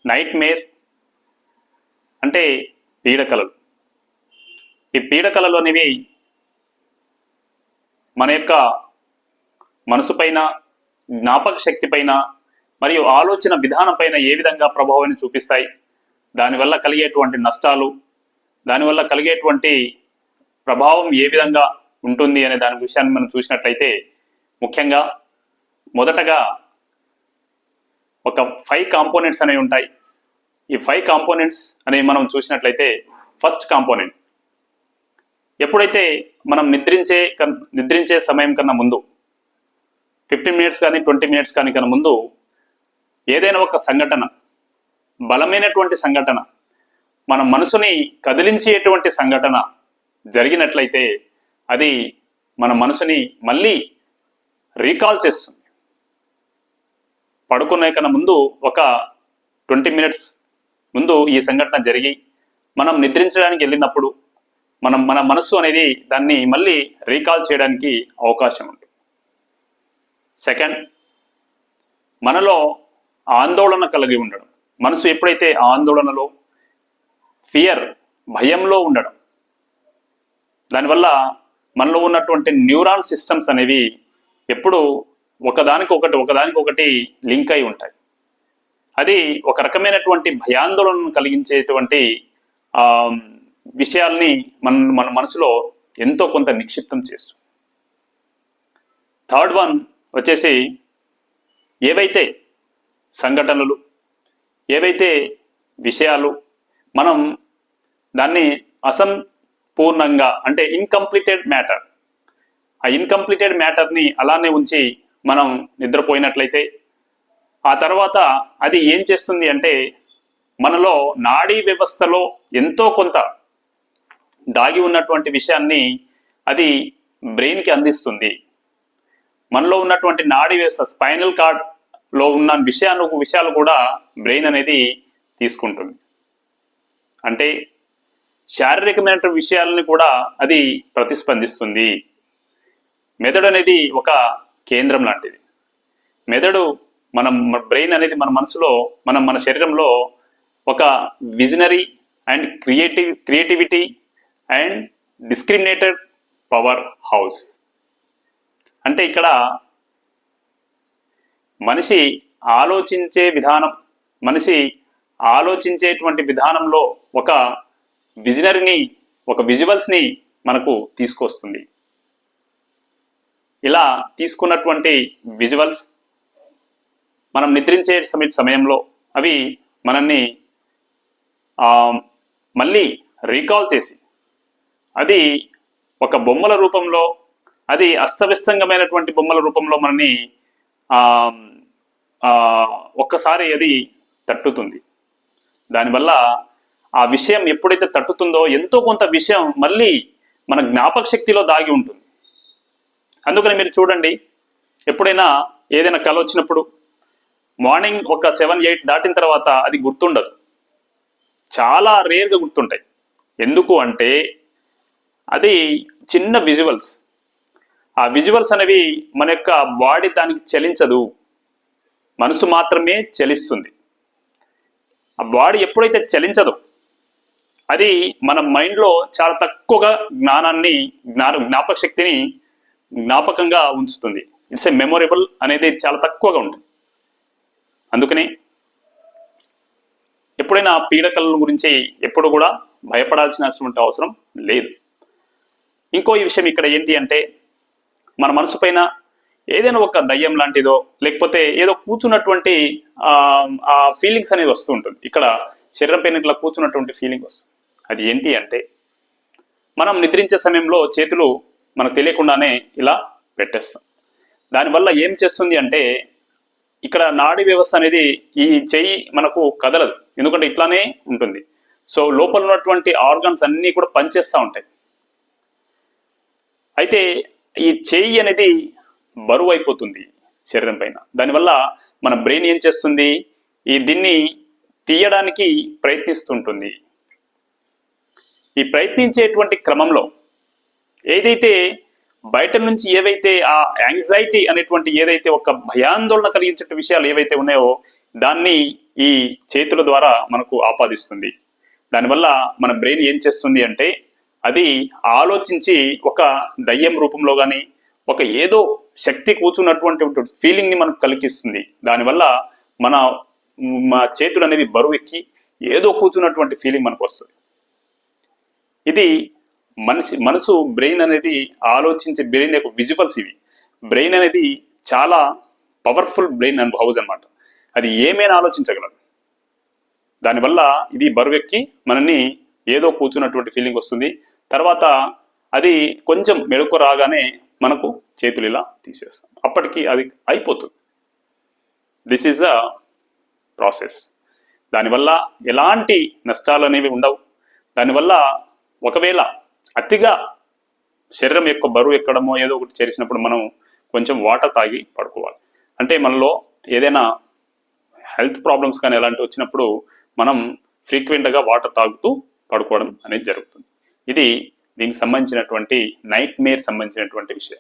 Night Meyer అంటే పీడకలలు. ఈ పీడకలలు అనేవి మన యొక్క మనసు పైన, జ్ఞాపక శక్తి పైన మరియు ఆలోచన విధానం పైన ఏ విధంగా ప్రభావాన్ని చూపిస్తాయి, దానివల్ల కలిగేటువంటి నష్టాలు, దానివల్ల కలిగేటువంటి ప్రభావం ఏ విధంగా ఉంటుంది అనే దాని విషయాన్ని మనం చూసినట్లయితే, ముఖ్యంగా మొదటగా ఒక 5 కాంపోనెంట్స్ అనేవి ఉంటాయి. ఈ 5 కాంపోనెంట్స్ అనేవి మనం చూసినట్లయితే, ఫస్ట్ కాంపోనెంట్ ఎప్పుడైతే మనం నిద్రించే సమయం కన్నా ముందు 15 మినిట్స్ కానీ 20 మినిట్స్ కానీ కన్నా ముందు ఏదైనా ఒక సంఘటన, బలమైనటువంటి సంఘటన, మన మనసుని కదిలించేటువంటి సంఘటన జరిగినట్లయితే అది మన మనసుని మళ్ళీ రీకాల్ చేస్తుంది. పడుకునే కన్నా ముందు ఒక 20 మినిట్స్ ముందు ఈ సంఘటన జరిగి మనం నిద్రించడానికి వెళ్ళినప్పుడు మన మనసు అనేది దాన్ని మళ్ళీ రీకాల్ చేయడానికి అవకాశం ఉంటుంది. సెకండ్, మనలో ఆందోళన కలిగి ఉండడం. మనసు ఎప్పుడైతే ఆందోళనలో, ఫియర్, భయంలో ఉండడం, దానివల్ల మనలో ఉన్నటువంటి న్యూరాన్ సిస్టమ్స్ అనేవి ఎప్పుడు ఒకదానికొకటి లింక్ అయి ఉంటాయి. అది ఒక రకమైనటువంటి భయాందోళనను కలిగించేటువంటి విషయాల్ని మన మనసులో ఎంతో కొంత నిక్షిప్తం చేస్తుంది. థర్డ్ వన్ వచ్చేసి ఏవైతే సంఘటనలు, ఏవైతే విషయాలు మనం దాన్ని అసంపూర్ణంగా అంటే ఇన్కంప్లీటెడ్ మ్యాటర్, ఆ ఇన్కంప్లీటెడ్ మ్యాటర్ని అలానే ఉంచి మనం నిద్రపోయినట్లయితే ఆ తర్వాత అది ఏం చేస్తుంది అంటే మనలో నాడీ వ్యవస్థలో ఎంతో కొంత దాగి ఉన్నటువంటి విషయాన్ని అది బ్రెయిన్కి అందిస్తుంది. మనలో ఉన్నటువంటి నాడీ వ్యవస్థ, స్పైనల్ కార్డ్లో ఉన్న విషయాలు కూడా బ్రెయిన్ అనేది తీసుకుంటుంది. అంటే శారీరకమైన విషయాలని కూడా అది ప్రతిస్పందిస్తుంది. మెదడు అనేది ఒక కేంద్రం లాంటిది. మెదడు మన బ్రెయిన్ అనేది మన మనసులో, మన శరీరంలో ఒక visionary and creativity and discriminated power house. అంటే ఇక్కడ మనిషి ఆలోచించేటువంటి విధానంలో ఒక విజనరీని, ఒక విజువల్స్ని మనకు తీసుకొస్తుంది. ఇలా తీసుకున్నటువంటి విజువల్స్ మనం నిద్రించే సమయంలో అవి మనల్ని మళ్ళీ రీకాల్ చేసి, అది ఒక బొమ్మల రూపంలో, అది అస్తవ్యస్తంగమైనటువంటి బొమ్మల రూపంలో మనని ఒక్కసారి అది తట్టుతుంది. దానివల్ల ఆ విషయం ఎప్పుడైతే తట్టుతుందో ఎంతో కొంత విషయం మళ్ళీ మన జ్ఞాపక శక్తిలో దాగి ఉంటుంది. అందుకని మీరు చూడండి, ఎప్పుడైనా ఏదైనా కల వచ్చినప్పుడు మార్నింగ్ ఒక 7-8 దాటిన తర్వాత అది గుర్తుండదు, చాలా రేర్గా గుర్తుంటాయి. ఎందుకు అంటే అది చిన్న విజువల్స్. ఆ విజువల్స్ అనేవి మన యొక్క బాడీ దానికి చలించదు, మనసు మాత్రమే చలిస్తుంది. ఆ బాడీ ఎప్పుడైతే చలించదో అది మన మైండ్లో చాలా తక్కువగా జ్ఞాపక శక్తిని జ్ఞాపకంగా ఉంచుతుంది. ఇట్స్ ఏ మెమొరబుల్ అనేది చాలా తక్కువగా ఉంటుంది. అందుకని ఎప్పుడైనా పీడకల గురించి ఎప్పుడు కూడా భయపడాల్సినటువంటి అవసరం లేదు. ఇంకో ఈ విషయం ఇక్కడ ఏంటి అంటే, మన మనసు పైన ఏదైనా ఒక దయ్యం లాంటిదో లేకపోతే ఏదో కూర్చున్నటువంటి ఆ ఫీలింగ్స్ అనేది వస్తూ ఉంటుంది. ఇక్కడ శరీరం పైన ఇట్లా కూర్చున్నటువంటి ఫీలింగ్ వస్తుంది. అది ఏంటి అంటే, మనం నిద్రించే సమయంలో చేతులు మనకు తెలియకుండానే ఇలా పెట్టేస్తాం. దానివల్ల ఏం చేస్తుంది అంటే, ఇక్కడ నాడీ వ్యవస్థ అనేది ఈ చెయ్యి మనకు కదలదు, ఎందుకంటే ఇట్లానే ఉంటుంది. సో లోపల ఉన్నటువంటి ఆర్గన్స్ అన్నీ కూడా పనిచేస్తూ ఉంటాయి. అయితే ఈ చెయ్యి అనేది బరువు అయిపోతుంది శరీరం పైన. దానివల్ల మన బ్రెయిన్ ఏం చేస్తుంది, దీన్ని తీయడానికి ప్రయత్నిస్తుంటుంది. ఈ ప్రయత్నించేటువంటి క్రమంలో ఏదైతే బయట నుంచి ఏవైతే ఆ యాంగ్జైటీ అనేటువంటి ఏదైతే ఒక భయాందోళన కలిగించే విషయాలు ఏవైతే ఉన్నాయో దాన్ని ఈ చేతుల ద్వారా మనకు ఆపాదిస్తుంది. దానివల్ల మన బ్రెయిన్ ఏం చేస్తుంది అంటే అది ఆలోచించి ఒక దయ్యం రూపంలో కానీ ఒక ఏదో శక్తి కూర్చున్నటువంటి ఫీలింగ్ని మనకు కలిగిస్తుంది. దానివల్ల మన చేతులు అనేవి బరువు ఎక్కి ఏదో కూర్చున్నటువంటి ఫీలింగ్ మనకు వస్తుంది. ఇది మనసు బ్రెయిన్ అనేది ఆలోచించే బ్రెయిన్ యొక్క విజువల్స్ ఇవి. బ్రెయిన్ అనేది చాలా పవర్ఫుల్ బ్రెయిన్ అండ్ హౌస్ అన్నమాట. అది ఏమైనా ఆలోచించగలదు. దానివల్ల ఇది బరువెక్కి మనల్ని ఏదో కూర్చున్నటువంటి ఫీలింగ్ వస్తుంది. తర్వాత అది కొంచెం మెడుకు రాగానే మనకు చేతులు ఇలా తీసేస్తాం. అప్పటికి అది అయిపోతుంది. This is the process. దానివల్ల ఎలాంటి నష్టాలు అనేవి ఉండవు. దానివల్ల ఒకవేళ అతిగా శరీరం యొక్క బరువు ఎక్కడమో ఏదో ఒకటి చేసినప్పుడు మనం కొంచెం వాటర్ తాగి పడుకోవాలి. అంటే మనలో ఏదైనా హెల్త్ ప్రాబ్లమ్స్ కానీ ఎలాంటివి వచ్చినప్పుడు మనం ఫ్రీక్వెంట్గా వాటర్ తాగుతూ పడుకోవడం అనేది జరుగుతుంది. ఇది దీనికి సంబంధించినటువంటి నైట్ మేర్ సంబంధించినటువంటి విషయం.